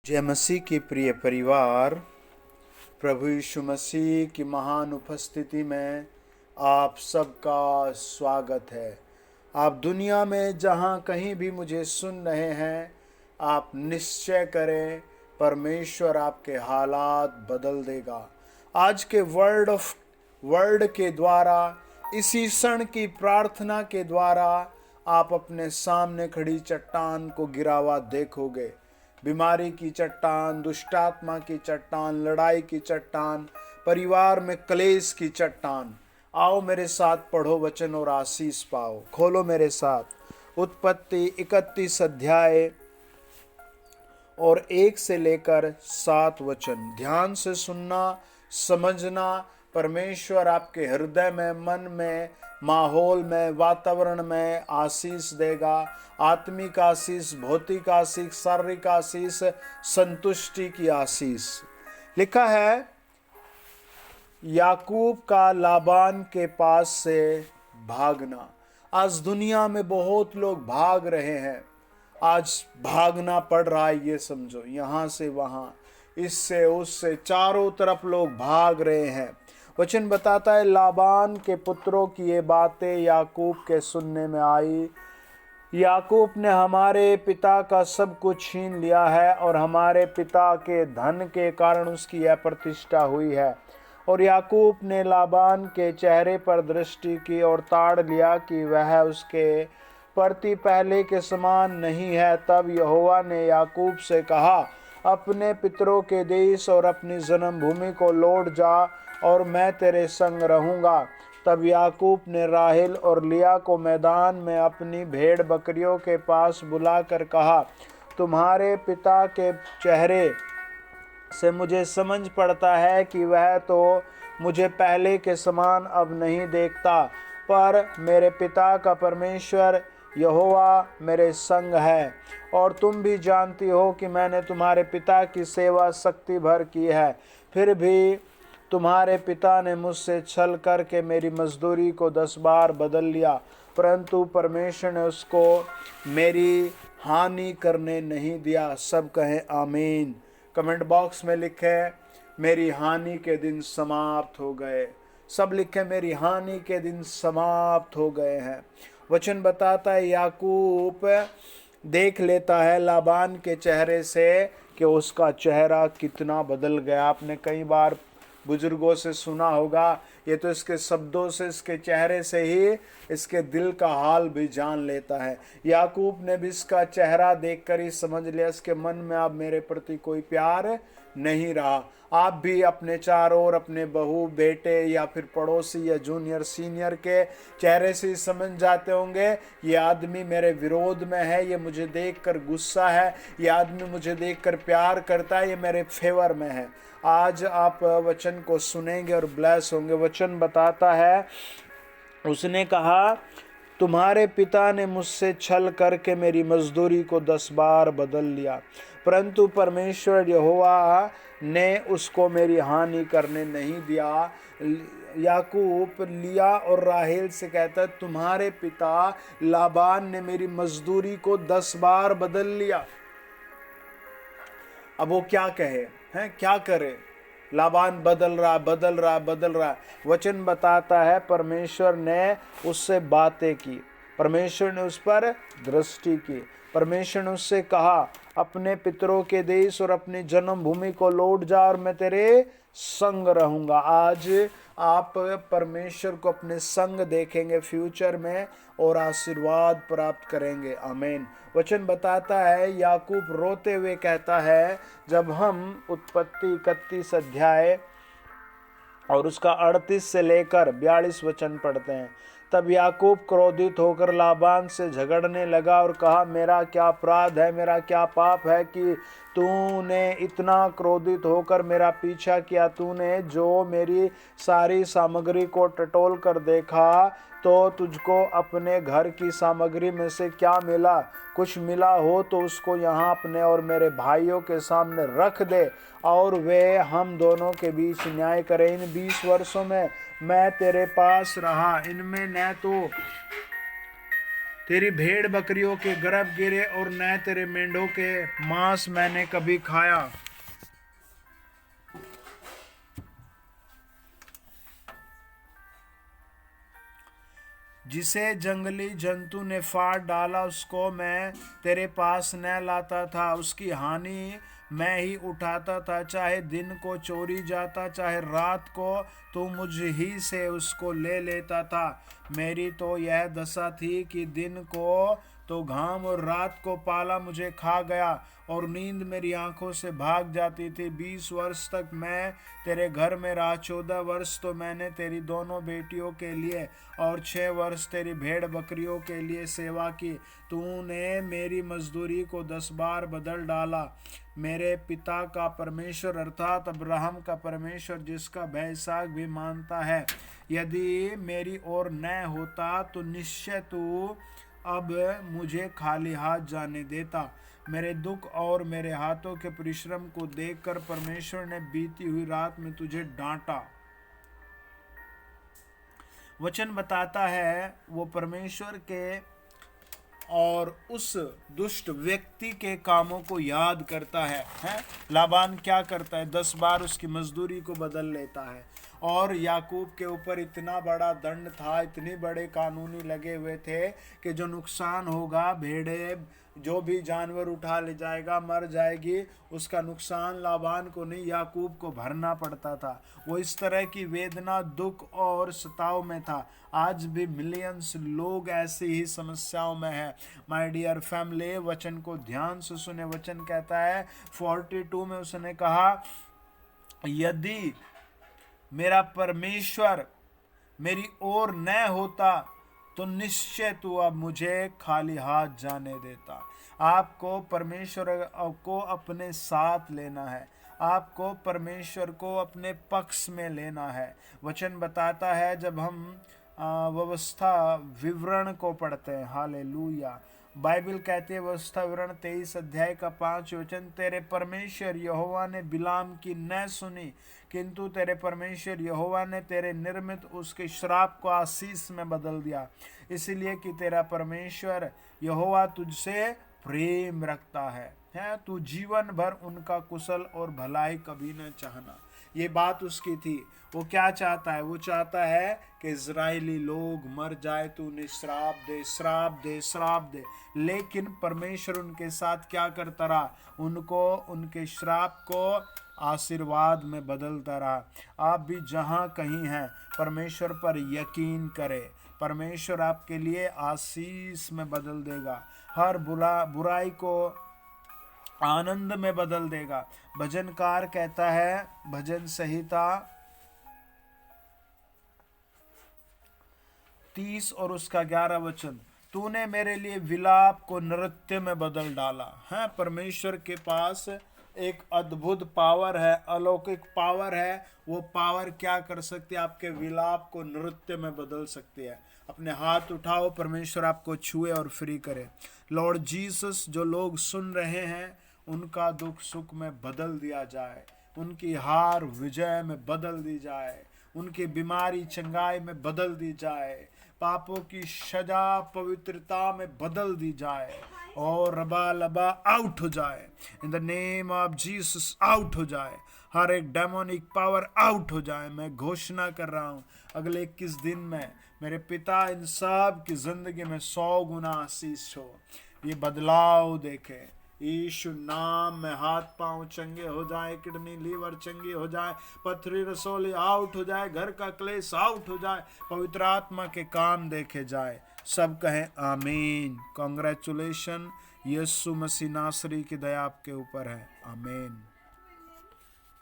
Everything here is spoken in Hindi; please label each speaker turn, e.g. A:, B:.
A: जय मसीह की प्रिय परिवार, प्रभु यीशु मसीह की महान उपस्थिति में आप सबका स्वागत है। आप दुनिया में जहाँ कहीं भी मुझे सुन रहे हैं, आप निश्चय करें परमेश्वर आपके हालात बदल देगा। आज के वर्ड के द्वारा, इसी क्षण की प्रार्थना के द्वारा आप अपने सामने खड़ी चट्टान को गिरा हुआ देखोगे। बीमारी की चट्टान, दुष्टात्मा की चट्टान, लड़ाई की चट्टान, परिवार में क्लेश की चट्टान। आओ मेरे साथ पढ़ो वचन और आशीष पाओ। खोलो मेरे साथ उत्पत्ति 31 अध्याय और 1 से लेकर 7 वचन। ध्यान से सुनना, समझना। परमेश्वर आपके हृदय में, मन में, माहौल में, वातावरण में आशीष देगा। आत्मिक आशीष, भौतिक आशीष, शारीरिक आशीष, संतुष्टि की आशीष। लिखा है, याकूब का लाबान के पास से भागना। आज दुनिया में बहुत लोग भाग रहे हैं। आज भागना पड़ रहा है, ये समझो, यहाँ से वहाँ, इससे उससे, चारों तरफ लोग भाग रहे हैं। वचन बताता है, लाबान के पुत्रों की ये बातें याकूब के सुनने में आई। याकूब ने हमारे पिता का सब कुछ छीन लिया है और हमारे पिता के धन के कारण उसकी यह प्रतिष्ठा हुई है। और याकूब ने लाबान के चेहरे पर दृष्टि की और ताड़ लिया कि वह उसके प्रति पहले के समान नहीं है। तब यहोवा ने याकूब से कहा, अपने पितरों के देश और अपनी जन्मभूमि को लौट जा और मैं तेरे संग रहूंगा। तब याकूब ने राहेल और लिया को मैदान में अपनी भेड़ बकरियों के पास बुलाकर कहा, तुम्हारे पिता के चेहरे से मुझे समझ पड़ता है कि वह तो मुझे पहले के समान अब नहीं देखता, पर मेरे पिता का परमेश्वर यहोवा मेरे संग है। और तुम भी जानती हो कि मैंने तुम्हारे पिता की सेवा शक्ति भर की है। फिर भी तुम्हारे पिता ने मुझसे छल करके मेरी मजदूरी को 10 बार बदल लिया, परंतु परमेश्वर ने उसको मेरी हानि करने नहीं दिया। सब कहें आमीन। कमेंट बॉक्स में लिखें, मेरी हानि के दिन समाप्त हो गए। सब लिखें, मेरी हानि के दिन समाप्त हो गए हैं। वचन बताता है, याकूब देख लेता है लाबान के चेहरे से कि उसका चेहरा कितना बदल गया। आपने कई बार बुजुर्गों से सुना होगा, ये तो इसके शब्दों से, इसके चेहरे से ही इसके दिल का हाल भी जान लेता है। याकूब ने भी इसका चेहरा देखकर ही समझ लिया इसके मन में अब मेरे प्रति कोई प्यार नहीं रहा। आप भी अपने चारों ओर अपने बहू, बेटे या फिर पड़ोसी या जूनियर सीनियर के चेहरे से ही समझ जाते होंगे, ये आदमी मेरे विरोध में है, ये मुझे देखकर गुस्सा है, ये आदमी मुझे देखकर प्यार करता है, ये मेरे फेवर में है। आज आप वचन को सुनेंगे और ब्लेस होंगे। वचन बताता है, उसने कहा, तुम्हारे पिता ने मुझसे छल करके मेरी मजदूरी को 10 बार बदल लिया, परंतु परमेश्वर यहोवा ने उसको मेरी हानि करने नहीं दिया। याकूब लिया और राहेल से कहता है, तुम्हारे पिता लाबान ने मेरी मजदूरी को 10 बार बदल लिया। अब वो क्या कहे हैं, क्या करे? लाबान बदल रहा। वचन बताता है, परमेश्वर ने उससे बातें की, परमेश्वर ने उस पर दृष्टि की, परमेश्वर ने उससे कहा, अपने पितरों के देश और अपनी जन्मभूमि को लौट जा और मैं तेरे संग रहूंगा। आज आप परमेश्वर को अपने संग देखेंगे फ्यूचर में और आशीर्वाद प्राप्त करेंगे। आमीन। वचन बताता है, याकूब रोते हुए कहता है, जब हम उत्पत्ति 31 अध्याय और उसका 38 से लेकर 42 वचन पढ़ते हैं, तब याकूब क्रोधित होकर लाबान से झगड़ने लगा और कहा, मेरा क्या अपराध है, मेरा क्या पाप है कि तूने इतना क्रोधित होकर मेरा पीछा किया? तूने जो मेरी सारी सामग्री को टटोल कर देखा तो तुझको अपने घर की सामग्री में से क्या मिला? कुछ मिला हो तो उसको यहाँ अपने और मेरे भाइयों के सामने रख दे और वे हम दोनों के बीच न्याय करें। इन 20 वर्षों में मैं तेरे पास रहा, इनमें न तो तेरी भेड़ बकरियों के गर्भ गिरे और न तेरे मेंढों के मांस मैंने कभी खाया। जिसे जंगली जंतु ने फाड़ डाला उसको मैं तेरे पास न लाता था। उसकी हानि मैं ही उठाता था, चाहे दिन को चोरी जाता चाहे रात को तू मुझ ही से उसको ले लेता था। मेरी तो यह दशा थी कि दिन को तो घाम और रात को पाला मुझे खा गया और नींद मेरी आंखों से भाग जाती थी। 20 वर्ष तक मैं तेरे घर में रहा। 14 वर्ष तो मैंने तेरी दोनों बेटियों के लिए और 6 वर्ष तेरी भेड़ बकरियों के लिए सेवा की। तूने मेरी मजदूरी को 10 बार बदल डाला। मेरे पिता का परमेश्वर अर्थात अब्राहम का परमेश्वर, जिसका भय इसहाक भी मानता है, यदि मेरी ओर न होता तो निश्चय तू अब मुझे खाली हाथ जाने देता। मेरे दुख और मेरे हाथों के परिश्रम को देखकर परमेश्वर ने बीती हुई रात में तुझे डांटा। वचन बताता है वो परमेश्वर के और उस दुष्ट व्यक्ति के कामों को याद करता है। लाबान क्या करता है? 10 बार उसकी मजदूरी को बदल लेता है। और याकूब के ऊपर इतना बड़ा दंड था, इतने बड़े कानूनी लगे हुए थे कि जो नुकसान होगा, भेड़े जो भी जानवर उठा ले जाएगा मर जाएगी, उसका नुकसान लाबान को नहीं याकूब को भरना पड़ता था। वो इस तरह की वेदना, दुख और सताव में था। आज भी मिलियंस लोग ऐसी ही समस्याओं में है। माय डियर फैमिली, वचन को ध्यान से सुने। वचन कहता है 42 में उसने कहा, यदि मेरा परमेश्वर मेरी ओर न होता तो निश्चय तू अब मुझे खाली हाथ जाने देता। आपको परमेश्वर को अपने साथ लेना है, आपको परमेश्वर को अपने पक्ष में लेना है। वचन बताता है जब हम व्यवस्था विवरण को पढ़ते हैं, हालेलुया, बाइबल कहती है व्यवस्था विवरण 23 अध्याय का 5 वचन, तेरे परमेश्वर यहोवा ने बिलाम की न सुनी, किंतु तेरे परमेश्वर यहोवा ने तेरे निर्मित उसके श्राप को आशीष में बदल दिया, इसलिए कि तेरा परमेश्वर यहोवा तुझसे प्रेम रखता है। तू जीवन भर उनका कुशल और भलाई कभी न चाहना। ये बात उसकी थी। वो क्या चाहता है? वो चाहता है कि इजरायली लोग मर जाए तो उन्हें श्राप दे, श्राप दे, श्राप दे। लेकिन परमेश्वर उनके साथ क्या करता रहा? उनको उनके श्राप को आशीर्वाद में बदलता रहा। आप भी जहाँ कहीं हैं परमेश्वर पर यकीन करें, परमेश्वर आपके लिए आशीष में बदल देगा। हर बुराई को आनंद में बदल देगा। भजनकार कहता है, भजन संहिता 30 और उसका 11 वचन, तूने मेरे लिए विलाप को नृत्य में बदल डाला है। परमेश्वर के पास एक अद्भुत पावर है, अलौकिक पावर है। वो पावर क्या कर सकती है? आपके विलाप को नृत्य में बदल सकती है। अपने हाथ उठाओ, परमेश्वर आपको छुए और फ्री करे। लॉर्ड जीसस, जो लोग सुन रहे हैं उनका दुख सुख में बदल दिया जाए, उनकी हार विजय में बदल दी जाए, उनकी बीमारी चंगाई में बदल दी जाए, पापों की सजा पवित्रता में बदल दी जाए और रबा लबा आउट हो जाए। In the name of Jesus out हो जाए। हर एक डेमोनिक पावर आउट हो जाए। मैं घोषणा कर रहा हूँ अगले 21 दिन में मेरे पिता इन सब की जिंदगी में 100 गुना आशीष हो। ये बदलाव देखे यीशु नाम में। हाथ पांव चंगे हो जाए, किडनी लीवर चंगी हो जाए, पथरी रसोली आउट हो जाए, घर का क्लेश आउट हो जाए, पवित्र आत्मा के काम देखे जाए। सब कहें आमीन। कांग्रेचुलेशन। यीशु मसीह नासरी की दया आपके ऊपर है। आमीन।